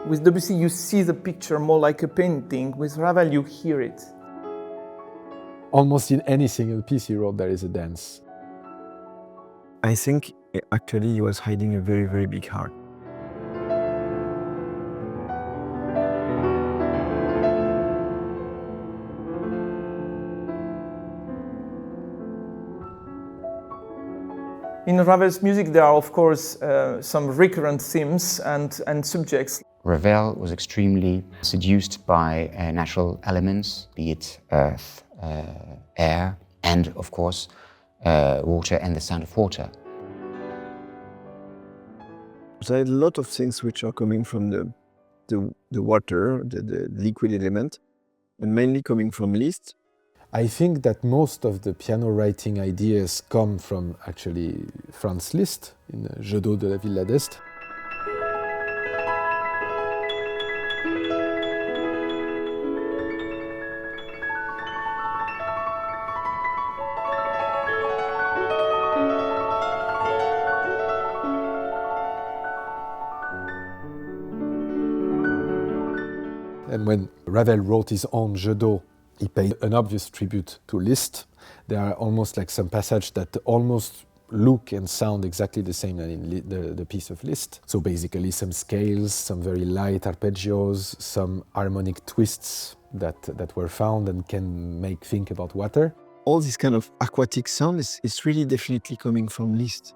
With Debussy, you see the picture more like a painting. With Ravel, you hear it. Almost in any single piece he wrote, there is a dance. I think actually he was hiding a very, very big heart. In Ravel's music, there are, of course, some recurrent themes and subjects. Ravel was extremely seduced by natural elements, be it earth, air, and, of course, water and the sound of water. There are a lot of things which are coming from the water, the liquid element, and mainly coming from Liszt. I think that most of the piano writing ideas come from actually Franz Liszt in Jeu d'eau de la Villa d'Este. And when Ravel wrote his own Jeu d'eau, he paid an obvious tribute to Liszt. There are almost like some passages that almost look and sound exactly the same as in the piece of Liszt. So basically some scales, some very light arpeggios, some harmonic twists that were found and can make think about water. All this kind of aquatic sound is really definitely coming from Liszt.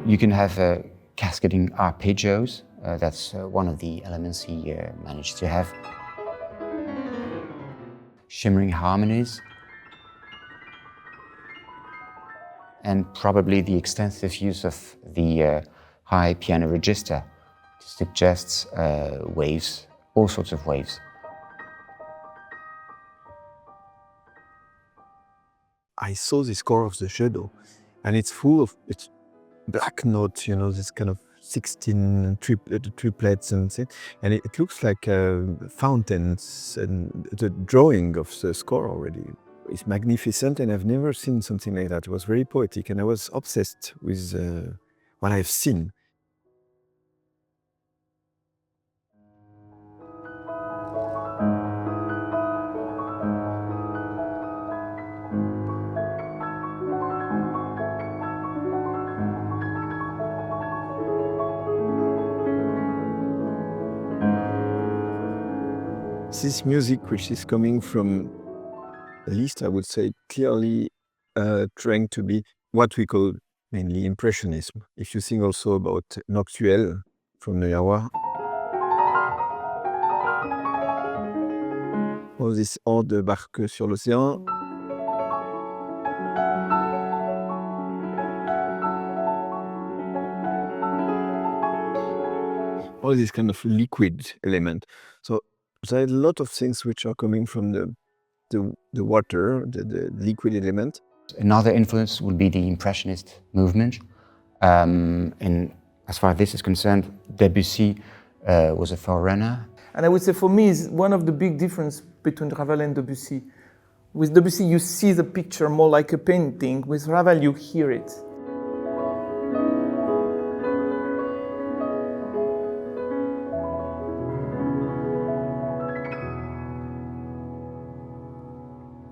You can have cascading arpeggios. That's one of the elements he managed to have. Shimmering harmonies. And probably the extensive use of the high piano register to suggest waves, all sorts of waves. I saw the score of the Jeu d'eau, and it's full of black notes, you know, this kind of 16 triplets and it looks like fountains, and the drawing of the score already is magnificent, and I've never seen something like that. It was very poetic, and I was obsessed with what I've seen. This music, which is coming from Liszt, I would say clearly trying to be what we call mainly impressionism. If you think also about Noctuelle from Neujahr, all this Hors de barque sur l'océan. All this kind of liquid element. So there are a lot of things which are coming from the water, the liquid element. Another influence would be the Impressionist movement. And as far as this is concerned, Debussy was a forerunner. And I would say for me, is one of the big differences between Ravel and Debussy. With Debussy, you see the picture more like a painting. With Ravel, you hear it.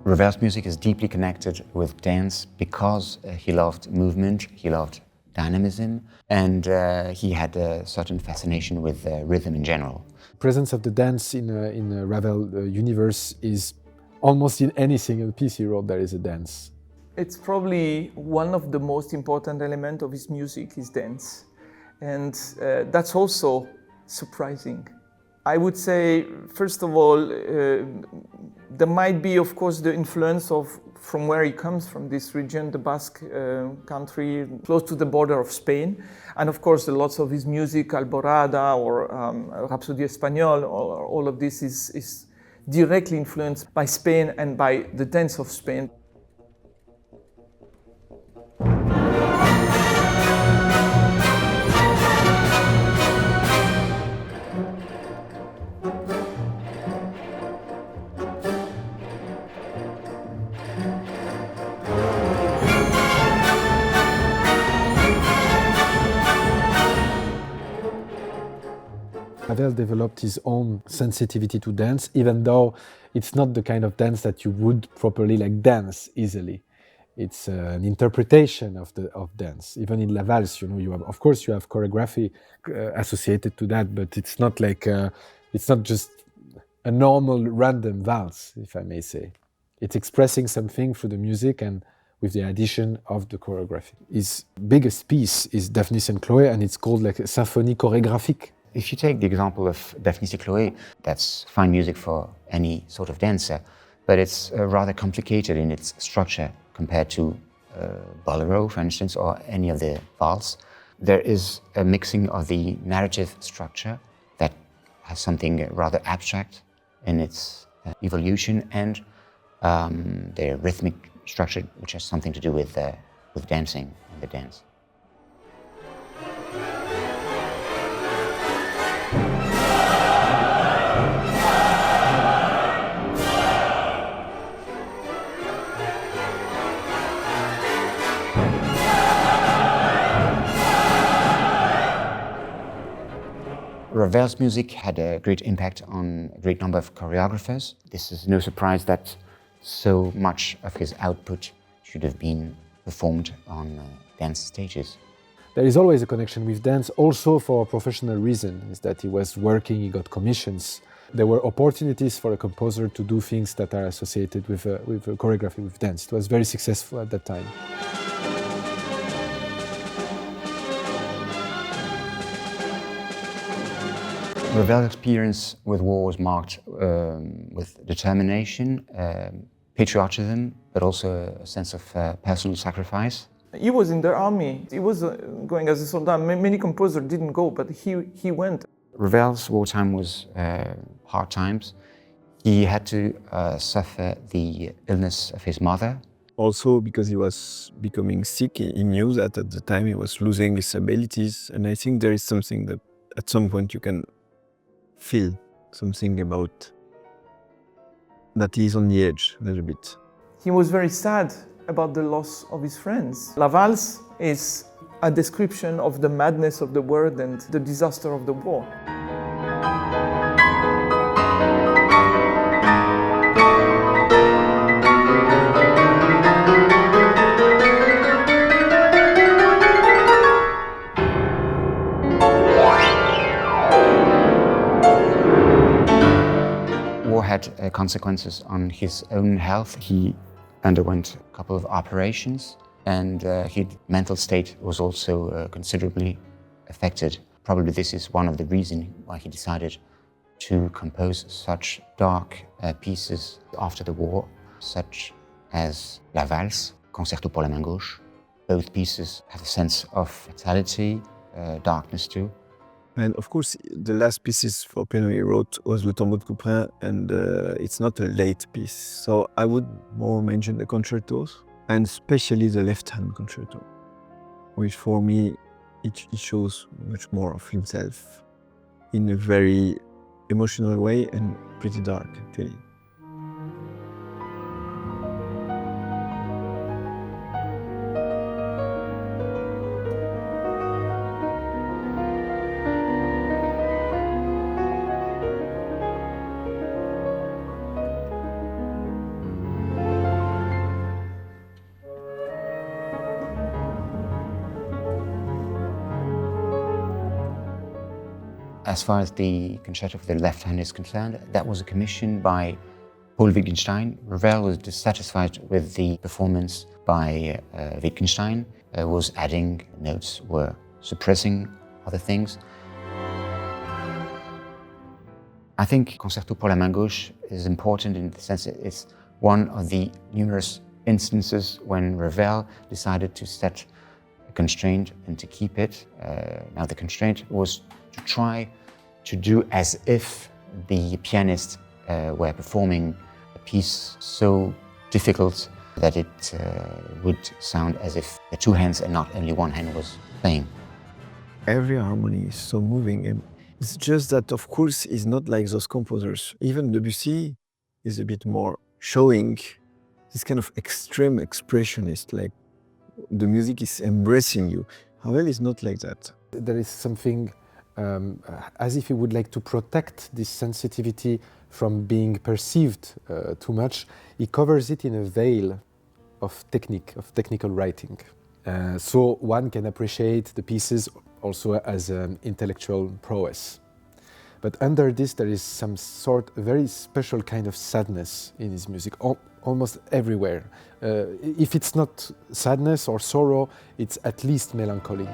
Ravel's music is deeply connected with dance because he loved movement, he loved dynamism, and he had a certain fascination with rhythm in general. The presence of the dance in Ravel universe is almost in any single piece he wrote, there is a dance. It's probably one of the most important elements of his music is dance. And that's also surprising. I would say, first of all, there might be, of course, the influence from where he comes from, this region, the Basque country, close to the border of Spain. And of course, lots of his music, Alborada or Rhapsody Espagnole, all of this is directly influenced by Spain and by the dance of Spain. Ravel developed his own sensitivity to dance, even though it's not the kind of dance that you would properly like dance easily. It's an interpretation of dance. Even in la valse, you have, of course, you have choreography associated to that, but it's not like it's not just a normal random valse, if I may say. It's expressing something through the music and with the addition of the choreography. His biggest piece is Daphnis and Chloé, and it's called like a symphonie chorégraphique. If you take the example of Daphnis et Chloé, that's fine music for any sort of dancer, but it's rather complicated in its structure compared to bolero, for instance, or any of the valse. There is a mixing of the narrative structure that has something rather abstract in its evolution, and the rhythmic structure, which has something to do with dancing and the dance. Ravel's music had a great impact on a great number of choreographers. This is no surprise that so much of his output should have been performed on dance stages. There is always a connection with dance, also for a professional reason, is that he was working, he got commissions. There were opportunities for a composer to do things that are associated with choreography, with dance. It was very successful at that time. Ravel's experience with war was marked with determination, patriotism, but also a sense of personal sacrifice. He was in the army. He was going as a soldier. Many composers didn't go, but he went. Ravel's wartime was hard times. He had to suffer the illness of his mother. Also, because he was becoming sick, he knew that at the time he was losing his abilities. And I think there is something that at some point you can feel something about that he's on the edge a little bit. He was very sad about the loss of his friends. La valse is a description of the madness of the world and the disaster of the war. War had consequences on his own health. He underwent a couple of operations, and his mental state was also considerably affected. Probably this is one of the reasons why he decided to compose such dark pieces after the war, such as La Valse, Concerto pour la main gauche. Both pieces have a sense of fatality, darkness too. And of course, the last pieces for piano he wrote was Le Tombeau de Couperin, and it's not a late piece. So I would more mention the concertos, and especially the left-hand concerto, which for me, it shows much more of himself in a very emotional way and pretty dark, actually. As far as the concerto for the left hand is concerned, that was a commission by Paul Wittgenstein. Ravel was dissatisfied with the performance by Wittgenstein, was adding notes, were suppressing other things. I think Concerto pour la main gauche is important in the sense that it's one of the numerous instances when Ravel decided to set a constraint and to keep it. Now the constraint was to try to do as if the pianists were performing a piece so difficult that it would sound as if the two hands and not only one hand was playing. Every harmony is so moving. And it's just that, of course, he's not like those composers. Even Debussy is a bit more showing this kind of extreme expressionist, like the music is embracing you. Ravel is not like that. There is something as if he would like to protect this sensitivity from being perceived too much, he covers it in a veil of technical writing. So one can appreciate the pieces also as an intellectual prowess. But under this there is some very special kind of sadness in his music, almost everywhere. If it's not sadness or sorrow, it's at least melancholy.